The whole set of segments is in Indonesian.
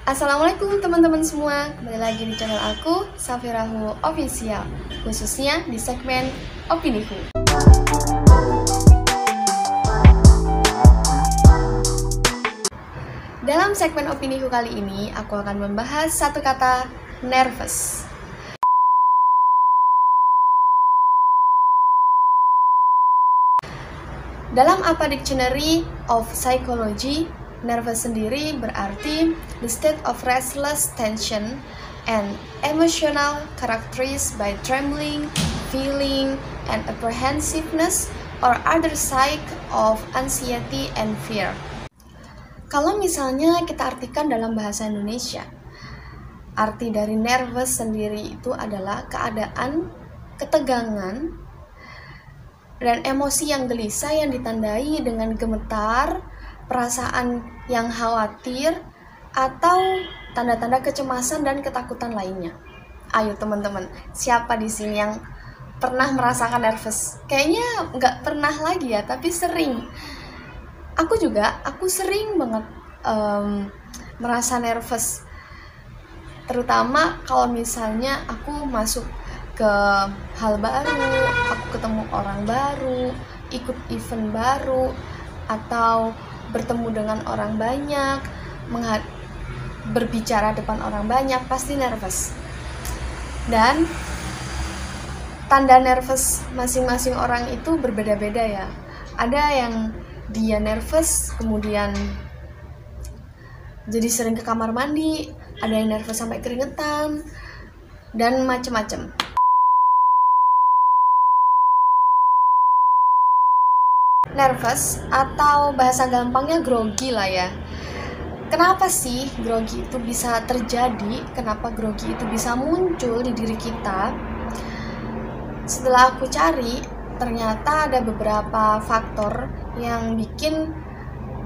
Assalamualaikum teman-teman semua, kembali lagi di channel aku, Safirahu Official, khususnya di segmen Opiniku. Dalam segmen Opiniku kali ini, aku akan membahas satu kata, nervous. Dalam apa Dictionary of Psychology, nervous sendiri berarti the state of restless tension and emotional characterized by trembling, feeling, and apprehensiveness or other sign of anxiety and fear. Kalau misalnya kita artikan dalam bahasa Indonesia, arti dari nervous sendiri itu adalah keadaan ketegangan dan emosi yang gelisah yang ditandai dengan gemetar, perasaan yang khawatir, atau tanda-tanda kecemasan dan ketakutan lainnya. Ayo teman-teman, siapa di sini yang pernah merasakan nervous? Kayaknya nggak pernah lagi ya, tapi sering. Aku sering banget merasa nervous. Terutama kalau misalnya aku masuk ke hal baru, aku ketemu orang baru, ikut event baru, atau bertemu dengan orang banyak, berbicara depan orang banyak, pasti nervous. Dan tanda nervous masing-masing orang itu berbeda-beda ya. Ada yang dia nervous kemudian jadi sering ke kamar mandi, ada yang nervous sampai keringetan, dan macem-macem. Nervous atau bahasa gampangnya grogi lah ya. Kenapa sih grogi itu bisa terjadi? Kenapa grogi itu bisa muncul di diri kita? Setelah aku cari, ternyata ada beberapa faktor yang bikin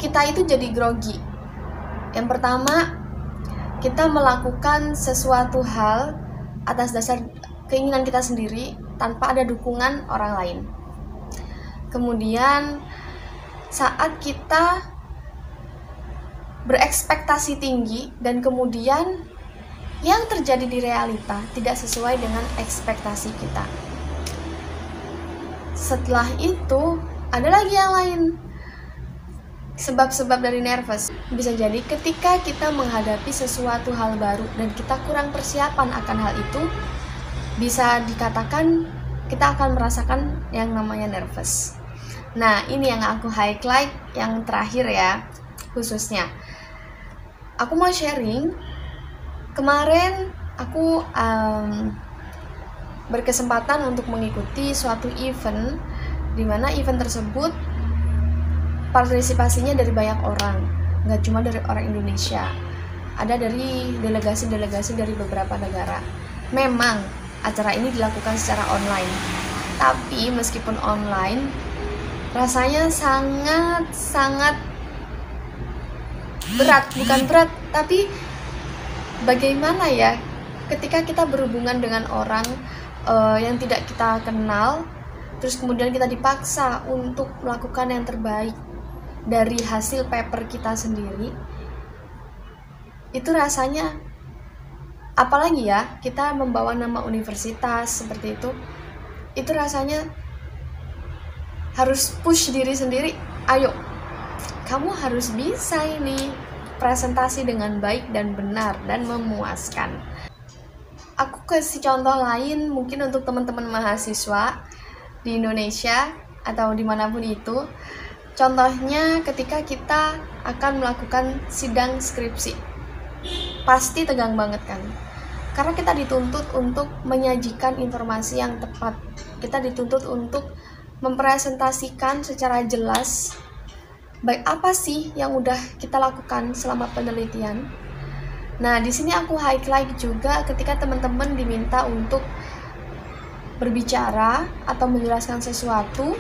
kita itu jadi grogi. Yang pertama, kita melakukan sesuatu hal atas dasar keinginan kita sendiri tanpa ada dukungan orang lain. Kemudian saat kita berekspektasi tinggi dan kemudian yang terjadi di realita tidak sesuai dengan ekspektasi kita. Setelah itu ada lagi yang lain. Sebab-sebab dari nervous bisa jadi ketika kita menghadapi sesuatu hal baru dan kita kurang persiapan akan hal itu, bisa dikatakan kita akan merasakan yang namanya nervous. Nah, ini yang aku highlight yang terakhir ya, khususnya. Aku mau sharing, kemarin aku berkesempatan untuk mengikuti suatu event, di mana event tersebut partisipasinya dari banyak orang, nggak cuma dari orang Indonesia, ada dari delegasi-delegasi dari beberapa negara. Memang acara ini dilakukan secara online, tapi meskipun online, rasanya sangat berat, bukan berat, tapi bagaimana ya ketika kita berhubungan dengan orang yang tidak kita kenal, terus kemudian kita dipaksa untuk melakukan yang terbaik dari hasil paper kita sendiri. Itu rasanya, apalagi ya kita membawa nama universitas seperti itu rasanya harus push diri sendiri. Ayo, kamu harus bisa ini presentasi dengan baik dan benar dan memuaskan. Aku kasih contoh lain mungkin untuk teman-teman mahasiswa di Indonesia atau dimanapun itu. Contohnya ketika kita akan melakukan sidang skripsi, pasti tegang banget kan, karena kita dituntut untuk menyajikan informasi yang tepat. Kita dituntut untuk mempresentasikan secara jelas baik apa sih yang udah kita lakukan selama penelitian. Nah, di sini aku highlight juga ketika teman-teman diminta untuk berbicara atau menjelaskan sesuatu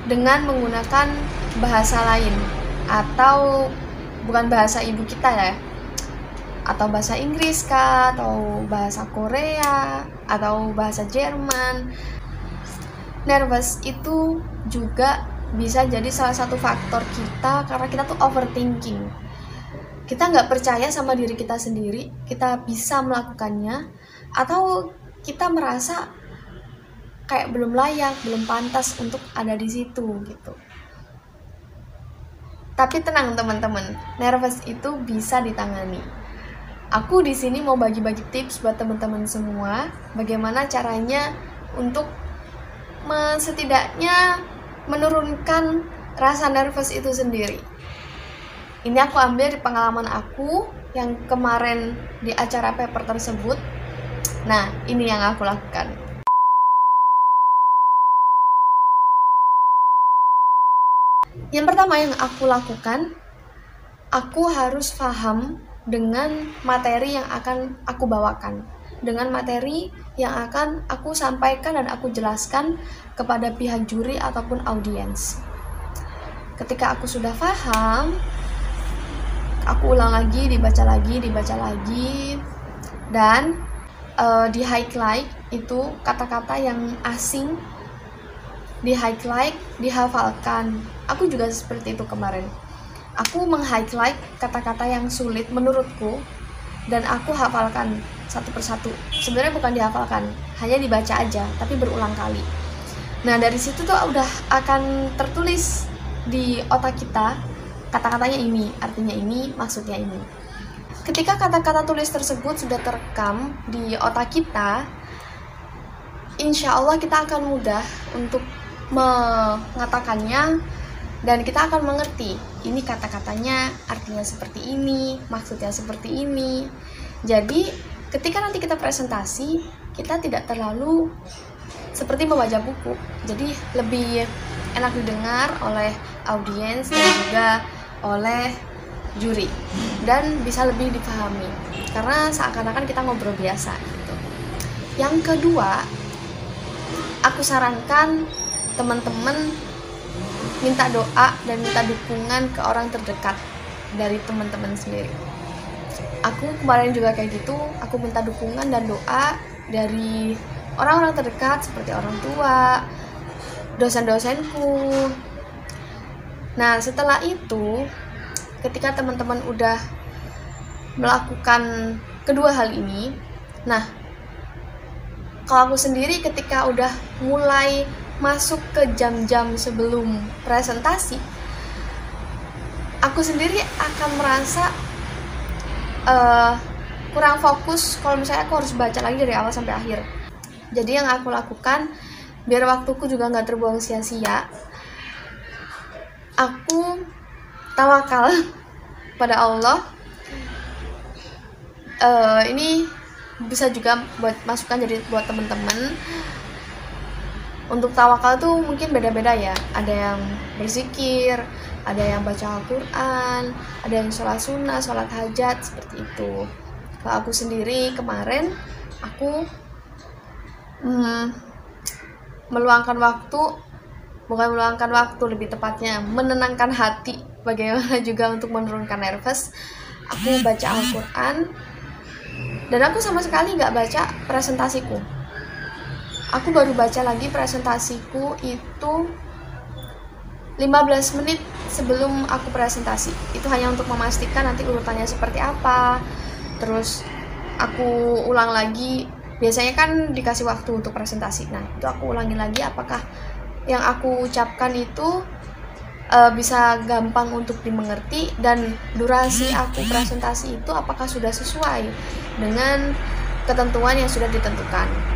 dengan menggunakan bahasa lain, atau bukan bahasa ibu kita ya, atau bahasa Inggris kah, atau bahasa Korea, atau bahasa Jerman. Nervous itu juga bisa jadi salah satu faktor kita karena kita tuh overthinking. kita nggak percaya sama diri kita sendiri, kita bisa melakukannya, atau kita merasa kayak belum layak, belum pantas untuk ada di situ gitu. Tapi tenang teman-teman, nervous itu bisa ditangani. Aku di sini mau bagi-bagi tips buat teman-teman semua, bagaimana caranya untuk setidaknya menurunkan rasa nervous itu sendiri. Ini aku ambil di pengalaman aku yang kemarin di acara paper tersebut. Nah, ini yang aku lakukan. Yang pertama yang aku lakukan, aku harus paham dengan materi yang akan aku bawakan, dengan materi yang akan aku sampaikan dan aku jelaskan kepada pihak juri ataupun audiens. Ketika aku sudah paham, aku ulang lagi, dibaca lagi, dan di highlight itu kata-kata yang asing, di highlight, dihafalkan. Aku juga seperti itu kemarin. Aku meng-highlight kata-kata yang sulit menurutku dan aku hafalkan satu persatu. Sebenarnya bukan dihafalkan, hanya dibaca aja, tapi berulang kali. Nah, dari situ tuh udah akan tertulis di otak kita, kata-katanya ini, artinya ini, maksudnya ini. Ketika kata-kata tulis tersebut sudah terekam di otak kita, insya Allah kita akan mudah untuk mengatakannya dan kita akan mengerti ini kata-katanya artinya seperti ini, maksudnya seperti ini. Jadi ketika nanti kita presentasi, kita tidak terlalu seperti membaca buku, jadi lebih enak didengar oleh audiens dan juga oleh juri, dan bisa lebih dipahami karena seakan-akan kita ngobrol biasa gitu. Yang kedua, aku sarankan teman-teman minta doa dan minta dukungan ke orang terdekat dari teman-teman sendiri. Aku kemarin juga kayak gitu, aku minta dukungan dan doa dari orang-orang terdekat seperti orang tua, dosen-dosenku. Nah, setelah itu, ketika teman-teman udah melakukan kedua hal ini, nah, kalau aku sendiri ketika udah mulai masuk ke jam-jam sebelum presentasi, aku sendiri akan merasa kurang fokus kalau misalnya aku harus baca lagi dari awal sampai akhir. Jadi yang aku lakukan, biar waktuku juga nggak terbuang sia-sia, aku tawakal pada Allah. Ini bisa juga buat masukan jadi buat teman-teman. Untuk tawakal tuh mungkin beda-beda ya. Ada yang berzikir, ada yang baca Al-Quran, ada yang sholat sunnah, sholat hajat, seperti itu. Kalau aku sendiri kemarin, aku meluangkan waktu, bukan meluangkan waktu, lebih tepatnya menenangkan hati, bagaimana juga untuk menurunkan nervous. Aku baca Al-Quran, dan aku sama sekali gak baca presentasiku. Aku baru baca lagi presentasiku itu 15 menit sebelum aku presentasi. Itu hanya untuk memastikan nanti urutannya seperti apa. Terus aku ulang lagi. Biasanya kan dikasih waktu untuk presentasi. Nah, itu aku ulangi lagi apakah yang aku ucapkan itu bisa gampang untuk dimengerti, dan durasi aku presentasi itu apakah sudah sesuai dengan ketentuan yang sudah ditentukan.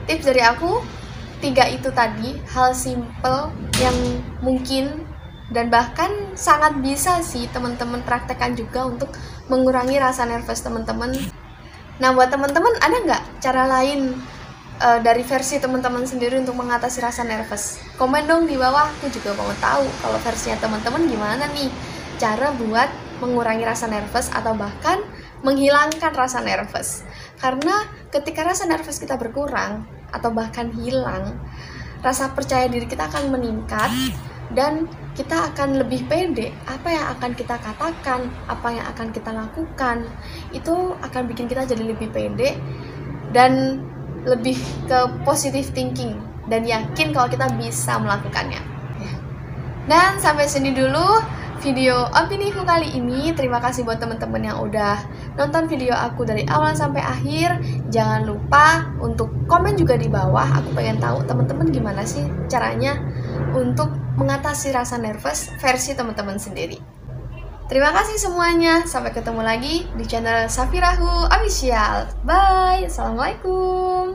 Tips dari aku, 3 itu tadi, hal simple yang mungkin dan bahkan sangat bisa sih teman-teman praktekkan juga untuk mengurangi rasa nervous teman-teman. Nah, buat teman-teman ada nggak cara lain dari versi teman-teman sendiri untuk mengatasi rasa nervous? Komen dong di bawah, aku juga mau tahu kalau versinya teman-teman gimana nih cara buat mengurangi rasa nervous atau bahkan menghilangkan rasa nervous. Karena ketika rasa nervous kita berkurang atau bahkan hilang, rasa percaya diri kita akan meningkat dan kita akan lebih pede. Apa yang akan kita katakan, apa yang akan kita lakukan, itu akan bikin kita jadi lebih pede dan lebih ke positive thinking dan yakin kalau kita bisa melakukannya. Dan sampai sini dulu video opiniku kali ini. Terima kasih buat teman-teman yang udah nonton video aku dari awal sampai akhir. Jangan lupa untuk komen juga di bawah. Aku pengen tahu teman-teman gimana sih caranya untuk mengatasi rasa nervous versi teman-teman sendiri. Terima kasih semuanya. Sampai ketemu lagi di channel Safirahu Official. Bye. Assalamualaikum.